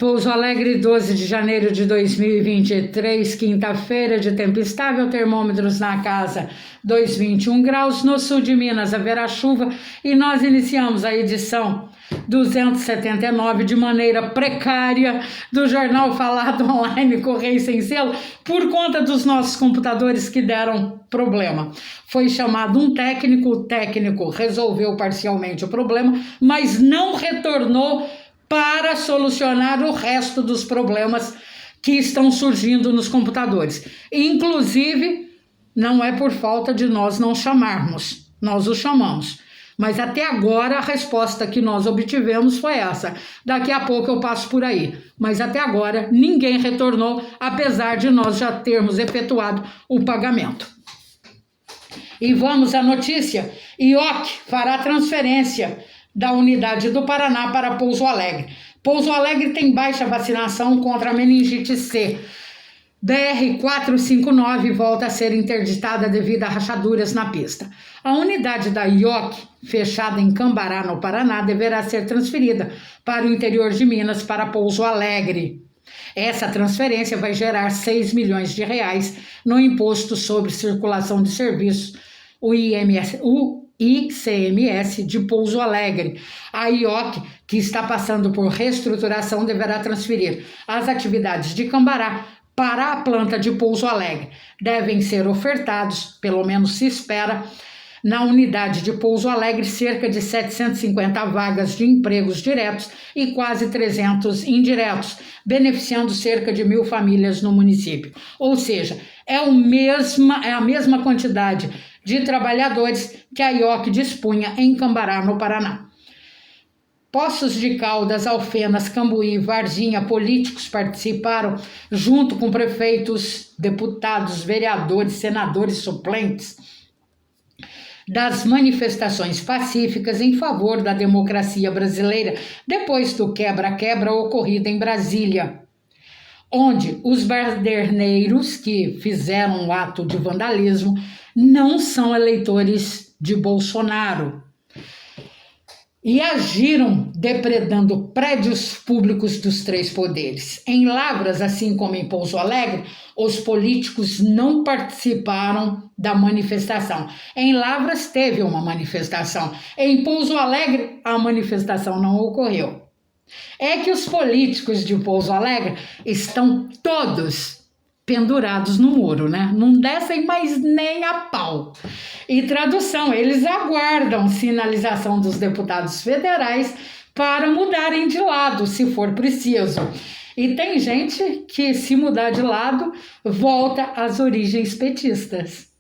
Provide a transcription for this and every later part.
Pouso Alegre, 12 de janeiro de 2023, quinta-feira, de tempo estável, termômetros na casa 2,21 graus. No sul de Minas haverá chuva e nós iniciamos a edição 279 de maneira precária do Jornal Falado Online Correio Sem Selo por conta dos nossos computadores que deram problema. Foi chamado um técnico, o técnico resolveu parcialmente o problema, mas não retornou para solucionar o resto dos problemas que estão surgindo nos computadores. Inclusive, não é por falta de nós não chamarmos, nós o chamamos. Mas até agora a resposta que nós obtivemos foi essa. Daqui a pouco eu passo por aí. Mas até agora ninguém retornou, apesar de nós já termos efetuado o pagamento. E vamos à notícia. IOC fará transferência da unidade do Paraná para Pouso Alegre. Pouso Alegre tem baixa vacinação contra a meningite C. BR-459 volta a ser interditada devido a rachaduras na pista. A unidade da IOC, fechada em Cambará, no Paraná, deverá ser transferida para o interior de Minas, para Pouso Alegre. Essa transferência vai gerar 6 milhões de reais no Imposto sobre Circulação de Serviços, o ICMS de Pouso Alegre. A IOC, que está passando por reestruturação, deverá transferir as atividades de Cambará para a planta de Pouso Alegre. Devem ser ofertados, pelo menos se espera, na unidade de Pouso Alegre, cerca de 750 vagas de empregos diretos e quase 300 indiretos, beneficiando cerca de 1.000 famílias no município. Ou seja, é a mesma quantidade de trabalhadores que a IOC dispunha em Cambará, no Paraná. Poços de Caldas, Alfenas, Cambuí, Varginha, políticos participaram, junto com prefeitos, deputados, vereadores, senadores suplentes, das manifestações pacíficas em favor da democracia brasileira, depois do quebra-quebra ocorrido em Brasília, onde os baderneiros que fizeram o ato de vandalismo não são eleitores de Bolsonaro e agiram depredando prédios públicos dos três poderes. Em Lavras, assim como em Pouso Alegre, os políticos não participaram da manifestação. Em Lavras teve uma manifestação. Em Pouso Alegre, a manifestação não ocorreu. É que os políticos de Pouso Alegre estão todos pendurados no muro, né? Não descem mais nem a pau. E tradução, eles aguardam sinalização dos deputados federais para mudarem de lado, se for preciso. E tem gente que, se mudar de lado, volta às origens petistas.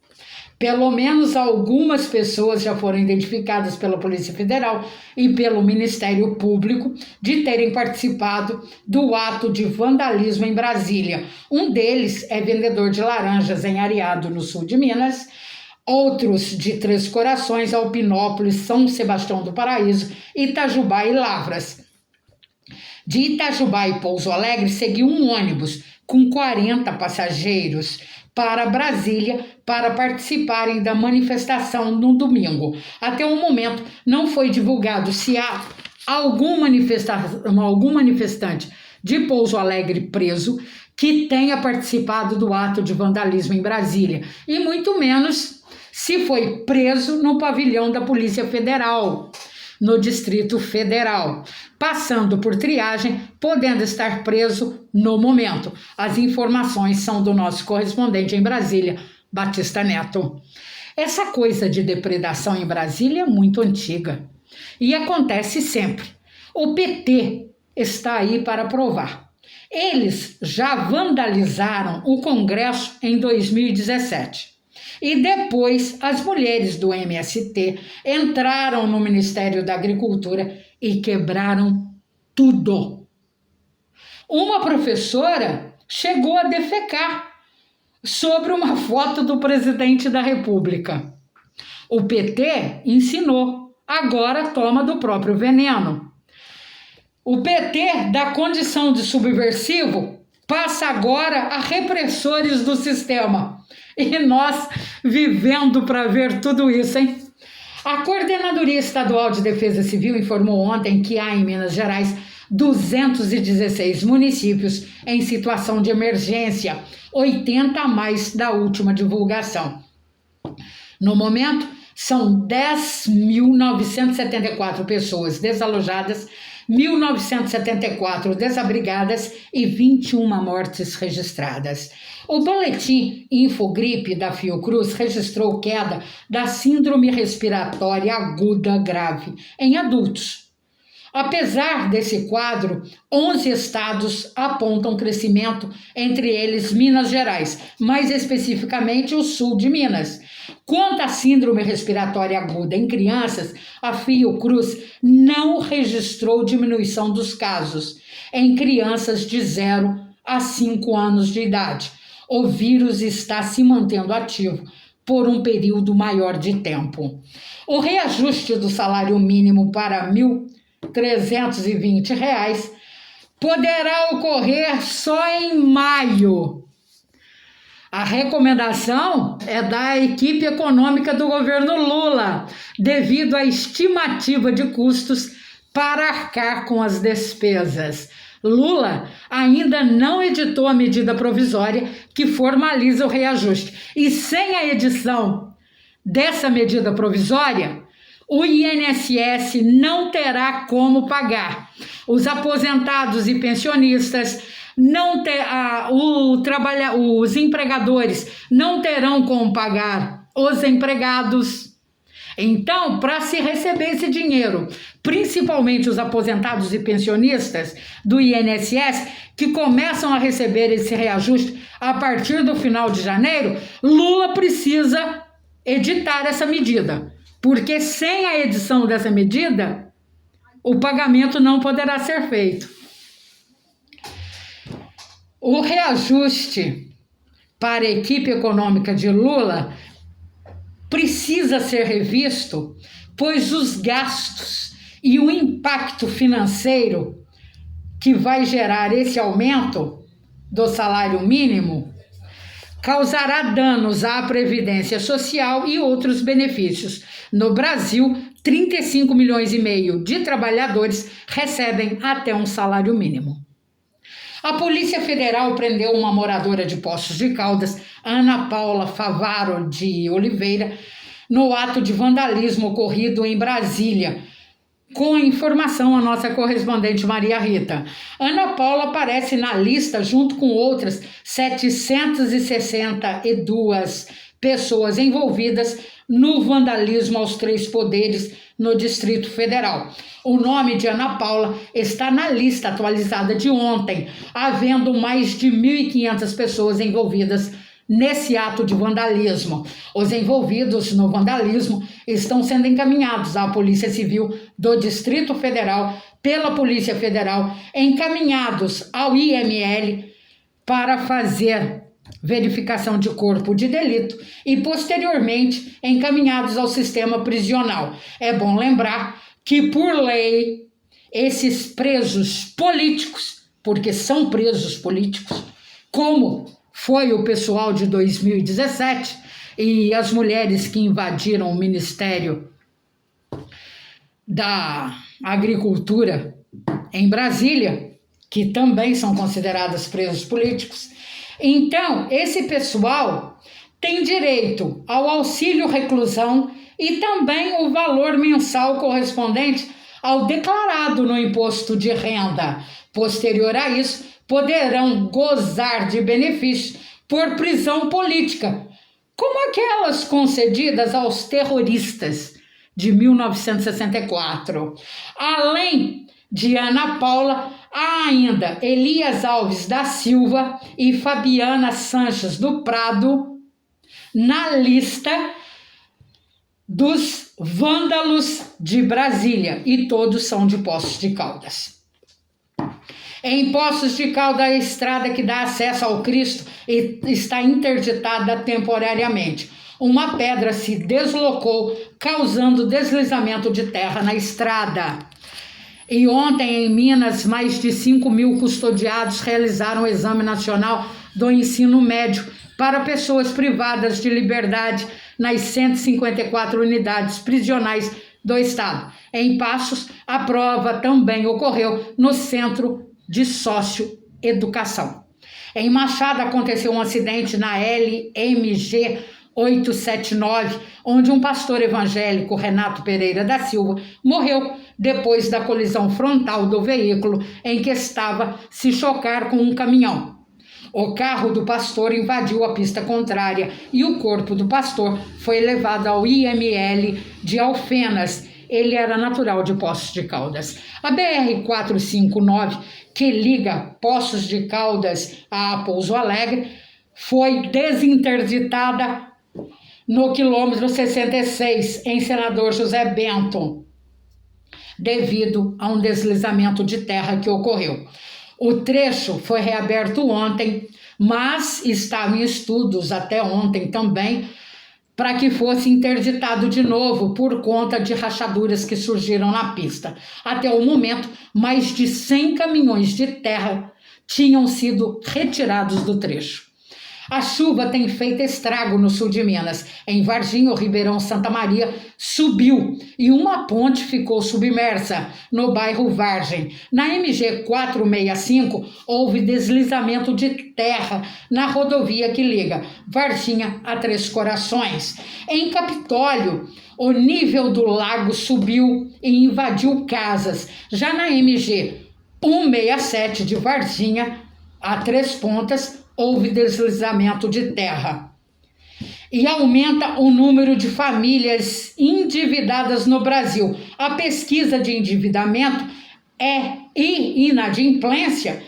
Pelo menos algumas pessoas já foram identificadas pela Polícia Federal e pelo Ministério Público de terem participado do ato de vandalismo em Brasília. Um deles é vendedor de laranjas em Areado, no sul de Minas. Outros de Três Corações, Alpinópolis, São Sebastião do Paraíso, Itajubá e Lavras. De Itajubá e Pouso Alegre seguiu um ônibus com 40 passageiros para Brasília para participarem da manifestação no domingo. Até o momento não foi divulgado se há algum manifestante de Pouso Alegre preso que tenha participado do ato de vandalismo em Brasília, e muito menos se foi preso no pavilhão da Polícia Federal, no Distrito Federal, passando por triagem, podendo estar preso no momento. As informações são do nosso correspondente em Brasília, Batista Neto. Essa coisa de depredação em Brasília é muito antiga e acontece sempre. O PT está aí para provar. Eles já vandalizaram o Congresso em 2017. E depois as mulheres do MST entraram no Ministério da Agricultura e quebraram tudo. Uma professora chegou a defecar sobre uma foto do presidente da República. O PT ensinou, agora toma do próprio veneno. O PT, da condição de subversivo, passa agora a repressores do sistema. E nós vivendo para ver tudo isso, hein? A Coordenadoria Estadual de Defesa Civil informou ontem que há em Minas Gerais 216 municípios em situação de emergência, 80 a mais da última divulgação. No momento, são 10.974 pessoas desalojadas, 1.974 desabrigadas e 21 mortes registradas. O boletim Infogripe da Fiocruz registrou queda da síndrome respiratória aguda grave em adultos. Apesar desse quadro, 11 estados apontam crescimento, entre eles Minas Gerais, mais especificamente o sul de Minas. Quanto à síndrome respiratória aguda em crianças, a Fiocruz não registrou diminuição dos casos em crianças de 0 a 5 anos de idade. O vírus está se mantendo ativo por um período maior de tempo. O reajuste do salário mínimo para R$1.320 poderá ocorrer só em maio. A recomendação é da equipe econômica do governo Lula, devido à estimativa de custos para arcar com as despesas. Lula ainda não editou a medida provisória que formaliza o reajuste. E sem a edição dessa medida provisória, o INSS não terá como pagar. Os aposentados e pensionistas os empregadores não terão como pagar os empregados. Então, para se receber esse dinheiro, principalmente os aposentados e pensionistas do INSS, que começam a receber esse reajuste a partir do final de janeiro, Lula precisa editar essa medida, porque sem a edição dessa medida, o pagamento não poderá ser feito. O reajuste para a equipe econômica de Lula precisa ser revisto, pois os gastos e o impacto financeiro que vai gerar esse aumento do salário mínimo causará danos à Previdência Social e outros benefícios. No Brasil, 35 milhões e meio de trabalhadores recebem até um salário mínimo. A Polícia Federal prendeu uma moradora de Poços de Caldas, Ana Paula Favaro de Oliveira, no ato de vandalismo ocorrido em Brasília. Com a informação, a nossa correspondente Maria Rita. Ana Paula aparece na lista junto com outras 762 pessoas envolvidas no vandalismo aos 3 poderes no Distrito Federal. O nome de Ana Paula está na lista atualizada de ontem, havendo mais de 1.500 pessoas envolvidas nesse ato de vandalismo. Os envolvidos no vandalismo estão sendo encaminhados à Polícia Civil do Distrito Federal pela Polícia Federal, encaminhados ao IML para fazer verificação de corpo de delito e, posteriormente, encaminhados ao sistema prisional. É bom lembrar que, por lei, esses presos políticos, porque são presos políticos, como foi o pessoal de 2017 e as mulheres que invadiram o Ministério da Agricultura em Brasília, que também são consideradas presos políticos. Então, esse pessoal tem direito ao auxílio reclusão e também o valor mensal correspondente ao declarado no imposto de renda. Posterior a isso, poderão gozar de benefícios por prisão política, como aquelas concedidas aos terroristas de 1964. Além de Ana Paula, há ainda Elias Alves da Silva e Fabiana Sanches do Prado na lista dos vândalos de Brasília, e todos são de Poços de Caldas. Em Poços de Caldas, a estrada que dá acesso ao Cristo está interditada temporariamente. Uma pedra se deslocou, causando deslizamento de terra na estrada. E ontem, em Minas, mais de 5.000 custodiados realizaram o Exame Nacional do Ensino Médio para pessoas privadas de liberdade nas 154 unidades prisionais do estado. Em Passos, a prova também ocorreu no Centro de Socioeducação. Em Machado aconteceu um acidente na LMG 879, onde um pastor evangélico, Renato Pereira da Silva, morreu depois da colisão frontal do veículo em que estava se chocar com um caminhão. O carro do pastor invadiu a pista contrária e o corpo do pastor foi levado ao IML de Alfenas. Ele era natural de Poços de Caldas. A BR-459, que liga Poços de Caldas a Pouso Alegre, foi desinterditada no quilômetro 66, em Senador José Bento, devido a um deslizamento de terra que ocorreu. O trecho foi reaberto ontem, mas estava em estudos até ontem também, para que fosse interditado de novo por conta de rachaduras que surgiram na pista. Até o momento, mais de 100 caminhões de terra tinham sido retirados do trecho. A chuva tem feito estrago no sul de Minas. Em Varginha, o Ribeirão Santa Maria subiu e uma ponte ficou submersa no bairro Vargem. Na MG 465, houve deslizamento de terra na rodovia que liga Varginha a Três Corações. Em Capitólio, o nível do lago subiu e invadiu casas. Já na MG 167 de Varginha a Três Pontas, houve deslizamento de terra. E aumenta o número de famílias endividadas no Brasil. A pesquisa de endividamento e inadimplência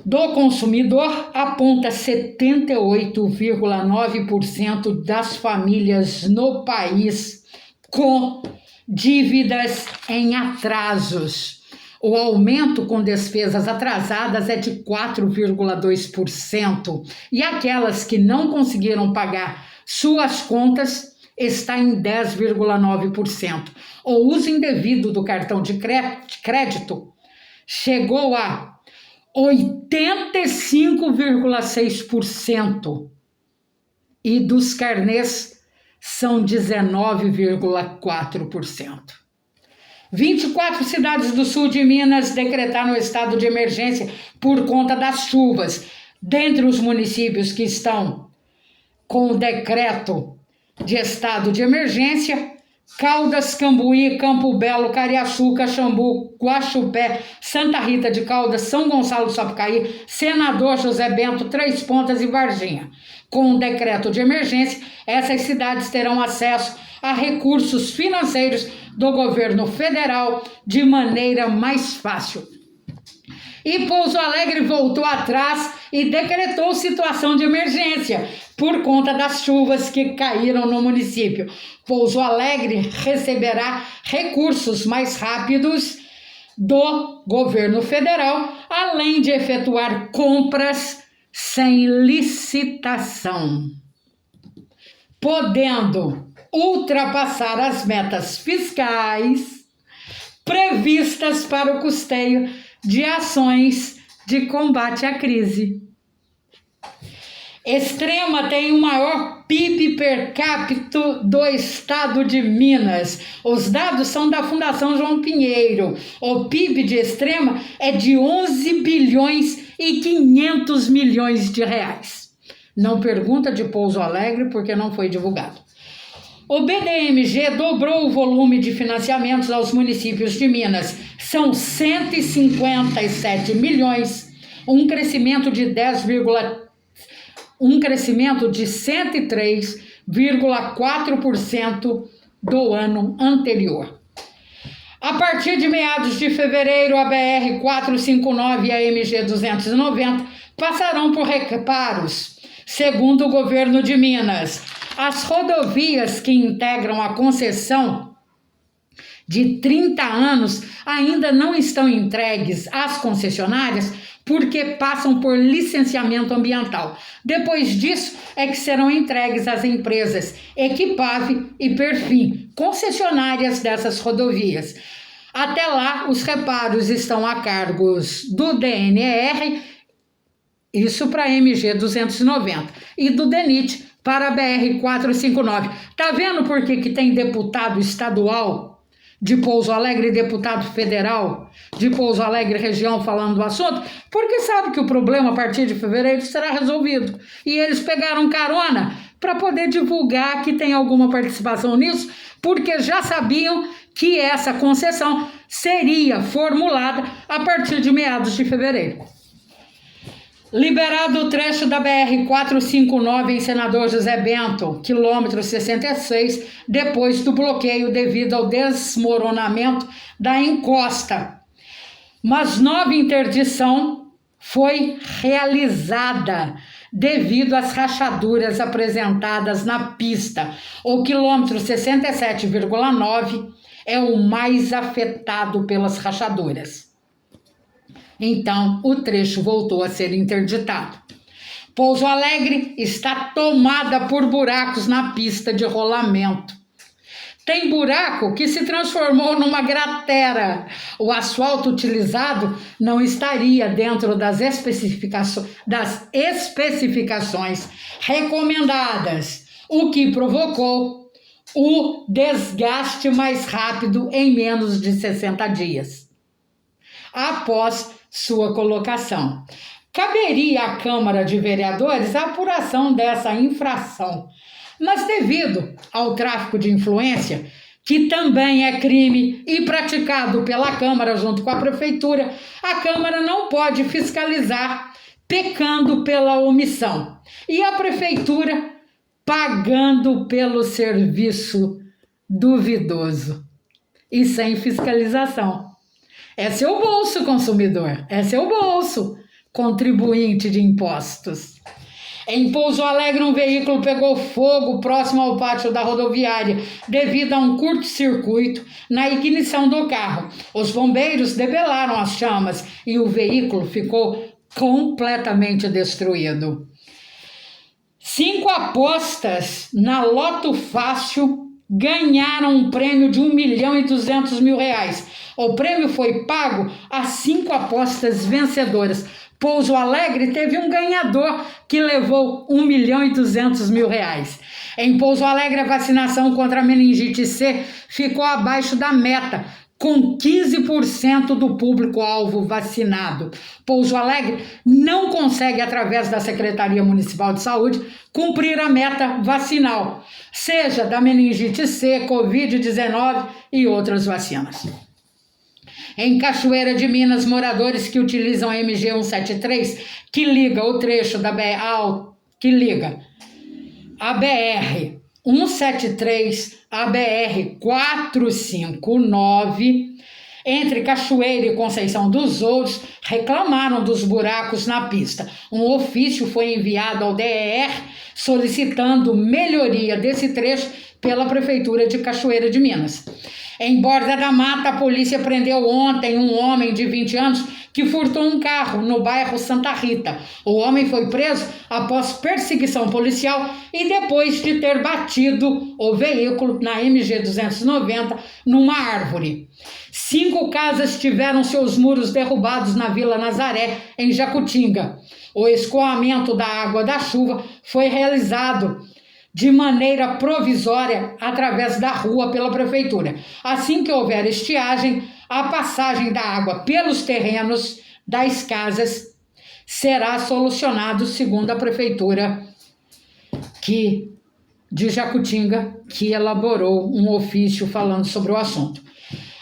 do consumidor aponta 78,9% das famílias no país com dívidas em atrasos. O aumento com despesas atrasadas é de 4,2%. E aquelas que não conseguiram pagar suas contas está em 10,9%. O uso indevido do cartão de crédito chegou a 85,6%. E dos carnês são 19,4%. 24 cidades do sul de Minas decretaram estado de emergência por conta das chuvas. Dentre os municípios que estão com o decreto de estado de emergência, Caldas, Cambuí, Campo Belo, Cariaçu, Caxambu, Guaxupé, Santa Rita de Caldas, São Gonçalo do Sapucaí, Senador José Bento, Três Pontas e Varginha. Com o decreto de emergência, essas cidades terão acesso a recursos financeiros do governo federal de maneira mais fácil. E Pouso Alegre voltou atrás e decretou situação de emergência por conta das chuvas que caíram no município. Pouso Alegre receberá recursos mais rápidos do governo federal, além de efetuar compras sem licitação, podendo ultrapassar as metas fiscais previstas para o custeio de ações de combate à crise. Extrema tem o maior PIB per capita do estado de Minas. Os dados são da Fundação João Pinheiro. O PIB de Extrema é de 11 bilhões e 500 milhões de reais. Não pergunta de Pouso Alegre porque não foi divulgado. O BDMG dobrou o volume de financiamentos aos municípios de Minas. São 157 milhões, um crescimento de 103,4% do ano anterior. A partir de meados de fevereiro, a BR-459 e a MG-290 passarão por reparos, segundo o governo de Minas. As rodovias que integram a concessão de 30 anos ainda não estão entregues às concessionárias porque passam por licenciamento ambiental. Depois disso é que serão entregues às empresas Equipave e Perfim, concessionárias dessas rodovias. Até lá, os reparos estão a cargo do DNR, isso para a MG 290, e do DENIT para a BR-459. Tá vendo por que tem deputado estadual de Pouso Alegre e deputado federal de Pouso Alegre região falando do assunto? Porque sabe que o problema a partir de fevereiro será resolvido. E eles pegaram carona para poder divulgar que tem alguma participação nisso, porque já sabiam que essa concessão seria formulada a partir de meados de fevereiro. Liberado o trecho da BR-459 em Senador José Bento, quilômetro 66, depois do bloqueio devido ao desmoronamento da encosta. Mas nova interdição foi realizada devido às rachaduras apresentadas na pista. O quilômetro 67,9 é o mais afetado pelas rachaduras. Então, o trecho voltou a ser interditado. Pouso Alegre está tomada por buracos na pista de rolamento. Tem buraco que se transformou numa cratera. O asfalto utilizado não estaria dentro das especificações recomendadas, o que provocou o desgaste mais rápido em menos de 60 dias. Após sua colocação, caberia à Câmara de Vereadores a apuração dessa infração, mas devido ao tráfico de influência, que também é crime e praticado pela Câmara junto com a Prefeitura, a Câmara não pode fiscalizar, pecando pela omissão, e a Prefeitura pagando pelo serviço duvidoso e sem fiscalização. É seu bolso, consumidor, é seu bolso, contribuinte de impostos. Em Pouso Alegre, um veículo pegou fogo próximo ao pátio da rodoviária devido a um curto-circuito na ignição do carro. Os bombeiros debelaram as chamas e o veículo ficou completamente destruído. 5 apostas na Loto Fácil ganharam um prêmio de R$1.200.000. O prêmio foi pago a 5 apostas vencedoras. Pouso Alegre teve um ganhador que levou R$1.200.000. Em Pouso Alegre, a vacinação contra a meningite C ficou abaixo da meta, com 15% do público-alvo vacinado. Pouso Alegre não consegue, através da Secretaria Municipal de Saúde, cumprir a meta vacinal, seja da meningite C, Covid-19 e outras vacinas. Em Cachoeira de Minas, moradores que utilizam a MG 173, que liga o trecho da que liga a BR 173 a BR 459 entre Cachoeira e Conceição dos Ouros, reclamaram dos buracos na pista. Um ofício foi enviado ao DER solicitando melhoria desse trecho pela Prefeitura de Cachoeira de Minas. Em Borda da Mata, a polícia prendeu ontem um homem de 20 anos que furtou um carro no bairro Santa Rita. O homem foi preso após perseguição policial e depois de ter batido o veículo na MG 290 numa árvore. 5 casas tiveram seus muros derrubados na Vila Nazaré, em Jacutinga. O escoamento da água da chuva foi realizado de maneira provisória através da rua pela Prefeitura. Assim que houver estiagem, a passagem da água pelos terrenos das casas será solucionado, segundo a Prefeitura de Jacutinga, que elaborou um ofício falando sobre o assunto.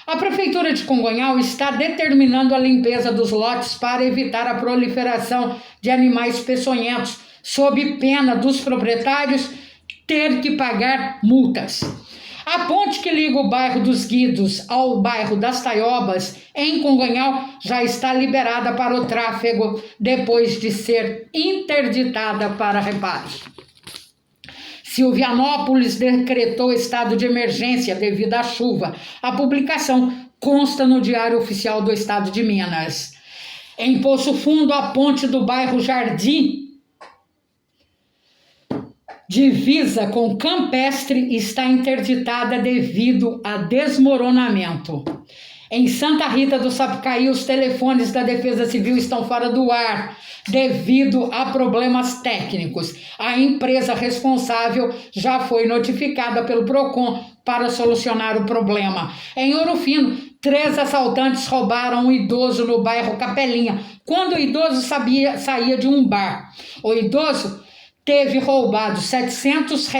A Prefeitura de Congonhal está determinando a limpeza dos lotes para evitar a proliferação de animais peçonhentos, sob pena dos proprietários ter que pagar multas. A ponte que liga o bairro dos Guidos ao bairro das Taiobas, em Congonhal, já está liberada para o tráfego depois de ser interditada para reparos. Silvianópolis decretou estado de emergência devido à chuva. A publicação consta no Diário Oficial do Estado de Minas. Em Poço Fundo, a ponte do bairro Jardim, divisa com Campestre, está interditada devido a desmoronamento. Em Santa Rita do Sapucaí, os telefones da Defesa Civil estão fora do ar devido a problemas técnicos. A empresa responsável já foi notificada pelo PROCON para solucionar o problema. Em Ouro Fino, 3 assaltantes roubaram um idoso no bairro Capelinha, quando o idoso saía de um bar. O idoso teve roubado R$ 700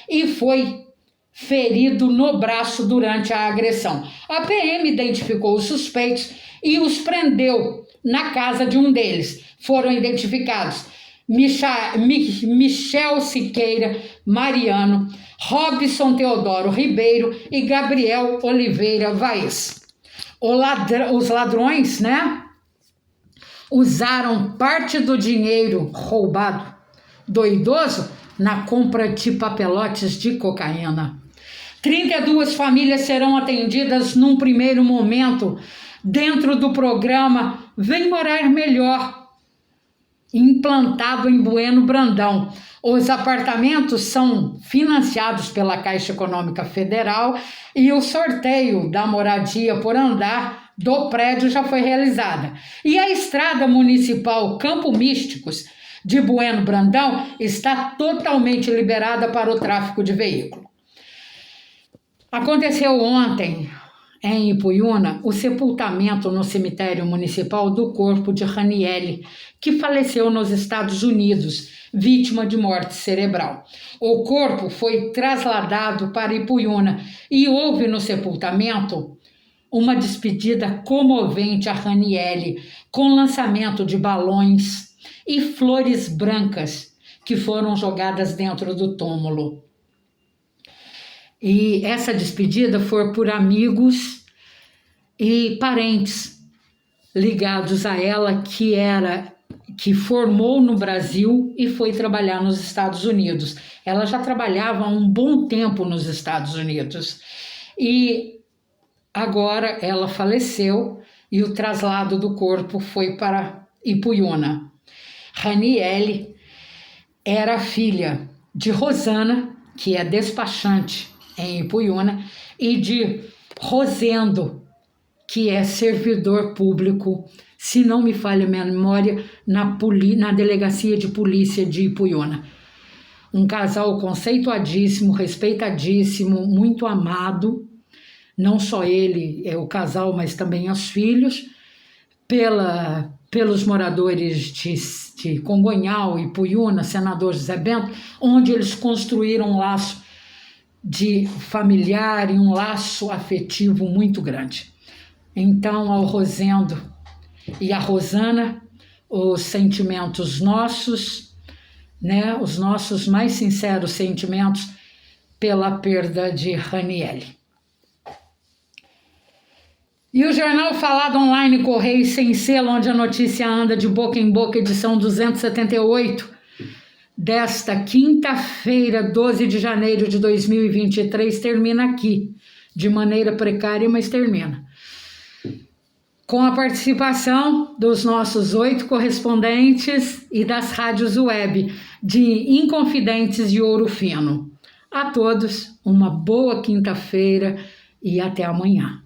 e foi ferido no braço durante a agressão. A PM identificou os suspeitos e os prendeu na casa de um deles. Foram identificados Michel Siqueira Mariano, Robson Teodoro Ribeiro e Gabriel Oliveira Vaes. Os ladrões, usaram parte do dinheiro roubado do idoso na compra de papelotes de cocaína. 32 famílias serão atendidas num primeiro momento dentro do programa Vem Morar Melhor, implantado em Bueno Brandão. Os apartamentos são financiados pela Caixa Econômica Federal e o sorteio da moradia por andar do prédio já foi realizada. E a estrada municipal Campo Místicos de Bueno Brandão está totalmente liberada para o tráfego de veículo. Aconteceu ontem, em Ipuiuna, o sepultamento no cemitério municipal do corpo de Raniele, que faleceu nos Estados Unidos, vítima de morte cerebral. O corpo foi trasladado para Ipuiuna e houve no sepultamento uma despedida comovente a Raniele, com lançamento de balões e flores brancas que foram jogadas dentro do túmulo. E essa despedida foi por amigos e parentes ligados a ela, que formou no Brasil e foi trabalhar nos Estados Unidos. Ela já trabalhava há um bom tempo nos Estados Unidos e agora ela faleceu e o traslado do corpo foi para Ipuiuna. Raniele era filha de Rosana, que é despachante em Ipuiuna, e de Rosendo, que é servidor público, se não me falha a minha memória, na delegacia de polícia de Ipuiuna. Um casal conceituadíssimo, respeitadíssimo, muito amado, não só ele, o casal, mas também os filhos, pelos moradores de Congonhal, Ipuiuna, Senador José Bento, onde eles construíram um laço de familiar e um laço afetivo muito grande. Então, ao Rosendo e à Rosana, os sentimentos nossos, os nossos mais sinceros sentimentos pela perda de Raniele. E o jornal Falado Online Correio Sem Selo, onde a notícia anda de boca em boca, edição 278, desta quinta-feira, 12 de janeiro de 2023, termina aqui, de maneira precária, mas termina. Com a participação dos nossos 8 correspondentes e das rádios web de Inconfidentes de Ouro Fino. A todos, uma boa quinta-feira e até amanhã.